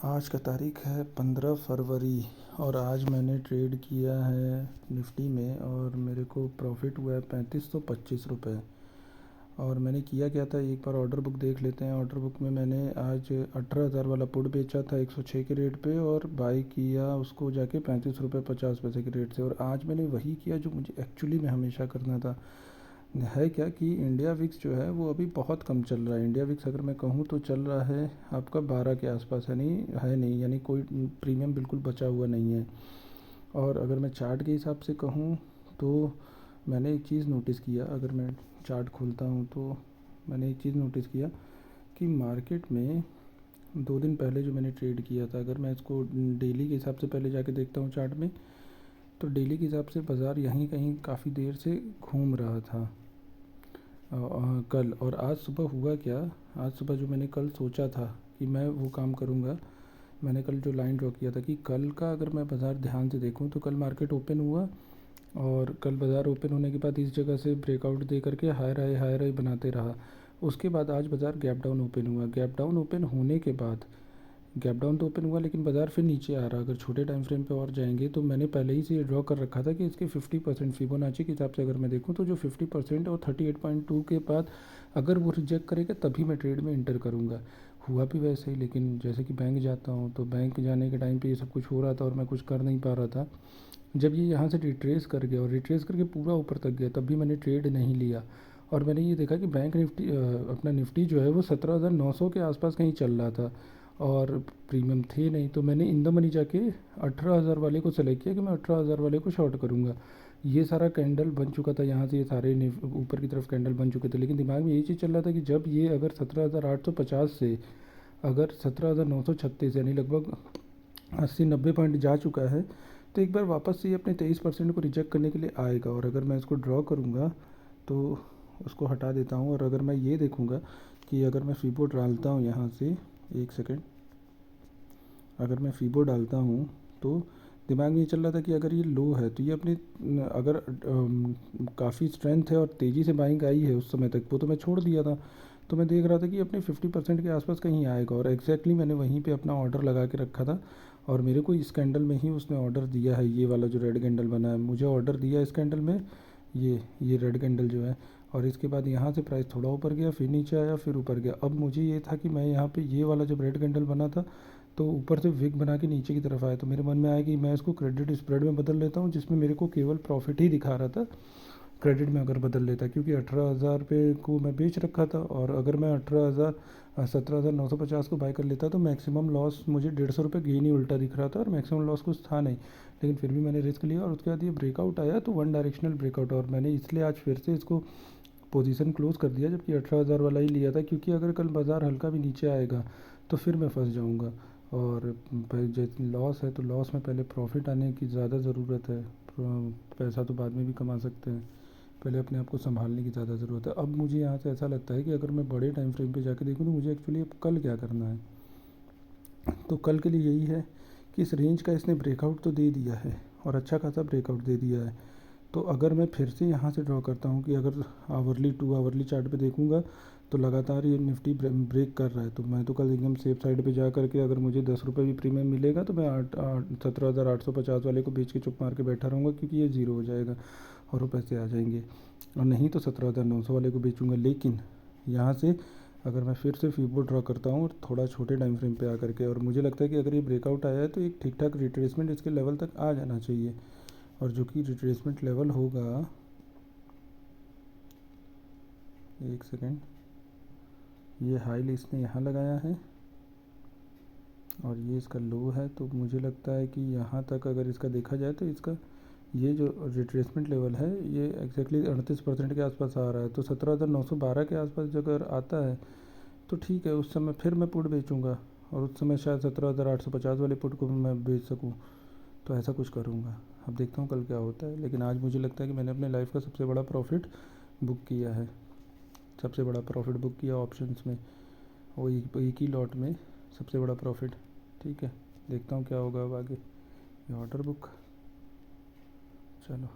आज का तारीख है 15 फरवरी और आज मैंने ट्रेड किया है निफ्टी में और मेरे को प्रॉफिट हुआ है 3525 रुपये। और मैंने किया क्या था, एक बार ऑर्डर बुक देख लेते हैं। ऑर्डर बुक में मैंने आज 18,000 वाला पुट बेचा था 106 के रेट पे और बाई किया उसको जाके 35 रुपये 50 पैसे के रेट से। और आज मैंने वही किया जो मुझे एक्चुअली में हमेशा करना था। है क्या कि इंडिया विक्स जो है वो अभी बहुत कम चल रहा है। इंडिया विक्स अगर मैं कहूँ तो चल रहा है आपका 12 के आसपास, है नहीं, यानी कोई प्रीमियम बिल्कुल बचा हुआ नहीं है। और अगर मैं चार्ट के हिसाब से कहूँ तो मैंने एक चीज़ नोटिस किया, अगर मैं चार्ट खोलता हूँ तो मैंने एक चीज़ नोटिस किया कि मार्केट में 2 दिन पहले जो मैंने ट्रेड किया था, अगर मैं इसको डेली के हिसाब से पहले जाके देखता हूँ चार्ट में, तो डेली के हिसाब से बाज़ार यहीं कहीं काफ़ी देर से घूम रहा था कल। और आज सुबह हुआ क्या, आज सुबह जो मैंने कल सोचा था कि मैं वो काम करूँगा, मैंने कल जो लाइन ड्रॉ किया था कि कल का अगर मैं बाज़ार ध्यान से देखूँ तो कल मार्केट ओपन हुआ और कल बाज़ार ओपन होने के बाद इस जगह से ब्रेकआउट दे करके हायर हाई बनाते रहा। उसके बाद आज बाज़ार गैप डाउन ओपन हुआ। गैप डाउन ओपन होने के बाद गैप डाउन तो ओपन हुआ लेकिन बाज़ार फिर नीचे आ रहा। अगर छोटे टाइम फ्रेम पे और जाएंगे तो मैंने पहले ही से ये ड्रॉ कर रखा था कि इसके 50% फिबोनाची के हिसाब से अगर मैं देखूँ तो जो 50% और 38.2 के बाद अगर वो रिजेक्ट करेगा तभी मैं ट्रेड में इंटर करूँगा। हुआ भी वैसे ही, लेकिन जैसे कि बैंक जाता हूँ तो बैंक जाने के टाइम पे ये सब कुछ हो रहा था और मैं कुछ कर नहीं पा रहा था। जब ये यहाँ से रिट्रेस कर गया और रिट्रेस करके पूरा ऊपर तक गया तब भी मैंने ट्रेड नहीं लिया। और मैंने ये देखा कि बैंक निफ्टी अपना निफ्टी जो है वो 17,900 के आसपास कहीं चल रहा था और प्रीमियम थे नहीं। तो मैंने इन द मनी जाके 18,000 वाले को सेलेक्ट किया कि मैं 18,000 वाले को शॉर्ट करूँगा। ये सारा कैंडल बन चुका था यहाँ से, ये सारे ऊपर की तरफ कैंडल बन चुके थे, लेकिन दिमाग में यही चीज़ चल रहा था कि जब ये अगर 17,850 से अगर 17,936 यानी लगभग 80-90 पॉइंट जा चुका है तो एक बार वापस से ये अपने 23% को रिजेक्ट करने के लिए आएगा। और अगर मैं इसको ड्रॉ करूँगा तो उसको हटा देता हूँ। और अगर मैं ये देखूँगा कि अगर मैं फीबो डालता हूँ यहाँ से, एक सेकेंड, अगर मैं फीबो डालता हूँ तो दिमाग में ये चल रहा था कि अगर ये लो है तो ये अपनी अगर काफ़ी स्ट्रेंथ है और तेज़ी से बाइंग आई है उस समय तक, वो तो मैं छोड़ दिया था। तो मैं देख रहा था कि अपने 50% के आसपास कहीं आएगा और एग्जैक्टली मैंने वहीं पे अपना ऑर्डर लगा के रखा था। और मेरे को इस कैंडल में ही उसने ऑर्डर दिया है, ये वाला जो रेड कैंडल बना है मुझे ऑर्डर दिया इस कैंडल में, ये रेड कैंडल जो है। और इसके बाद यहाँ से प्राइस थोड़ा ऊपर गया, फिर नीचे आया, फिर ऊपर गया। अब मुझे ये था कि मैं यहाँ पे ये वाला जब रेड कैंडल बना था तो ऊपर से विग बना के नीचे की तरफ आया तो मेरे मन में आया कि मैं इसको क्रेडिट स्प्रेड में बदल लेता हूँ, जिसमें मेरे को केवल प्रॉफिट ही दिखा रहा था क्रेडिट में अगर बदल लेता, क्योंकि 18,000 पे को मैं बेच रखा था। और अगर मैं 17,950 को बाय कर लेता तो मैक्सिमम लॉस मुझे 150 रुपये गेन ही उल्टा दिख रहा था और मैक्सिमम लॉस कुछ था नहीं। लेकिन फिर भी मैंने रिस्क लिया और उसके बाद ये ब्रेकआउट आया तो वन डायरेक्शनल ब्रेकआउट, और मैंने इसलिए आज फिर से इसको पोजीशन क्लोज़ कर दिया जबकि 18,000 वाला ही लिया था, क्योंकि अगर कल बाज़ार हल्का भी नीचे आएगा तो फिर मैं फंस जाऊंगा। और जैसे लॉस है तो लॉस में पहले प्रॉफिट आने की ज़्यादा ज़रूरत है। पैसा तो बाद में भी कमा सकते हैं, पहले अपने आप को संभालने की ज़्यादा ज़रूरत है। अब मुझे यहाँ से ऐसा लगता है कि अगर मैं बड़े टाइम फ्रेम पे जाके देखूँ तो मुझे एक्चुअली अब कल क्या करना है। तो कल के लिए यही है कि इस रेंज का इसने ब्रेकआउट तो दे दिया है और अच्छा खासा ब्रेकआउट दे दिया है। तो अगर मैं फिर से यहाँ से ड्रॉ करता हूँ कि अगर आवरली 2 आवरली चार्ट पे देखूँगा तो लगातार ये निफ्टी ब्रेक कर रहा है, तो मैं तो कल एकदम सेफ साइड पे जा करके अगर मुझे 10 रुपये भी प्रीमियम मिलेगा तो मैं 17,850 वाले को बेच के चुप मार के बैठा रहूँगा, क्योंकि ये ज़ीरो हो जाएगा और वो पैसे आ जाएंगे। और नहीं तो 17,900 वाले को बेचूँगा। लेकिन यहाँ से अगर मैं फिर से फीबो ड्रॉ करता हूँ थोड़ा छोटे टाइम फ्रेम पे आकर के, और मुझे लगता है कि अगर ये ब्रेकआउट आया है तो एक ठीक ठाक रिट्रेसमेंट इसके लेवल तक आ जाना चाहिए। और जो कि रिट्रेसमेंट लेवल होगा, एक सेकेंड, ये हाई इसने यहाँ लगाया है और ये इसका लो है। तो मुझे लगता है कि यहाँ तक अगर इसका देखा जाए तो इसका ये जो रिट्रेसमेंट लेवल है ये एग्जैक्टली 38% के आसपास आ रहा है। तो 17,912 के आसपास अगर आता है तो ठीक है, उस समय फिर मैं पुट बेचूँगा और उस समय शायद 17,850 वाले पुट को मैं बेच सकूँ। तो ऐसा कुछ करूँगा, अब देखता हूँ कल क्या होता है। लेकिन आज मुझे लगता है कि मैंने अपने लाइफ का सबसे बड़ा प्रॉफिट बुक किया है, सबसे बड़ा प्रॉफिट बुक किया ऑप्शंस में, वो एक ही लॉट में सबसे बड़ा प्रॉफिट। ठीक है, देखता हूँ क्या होगा अब आगे। ये ऑर्डर बुक, चलो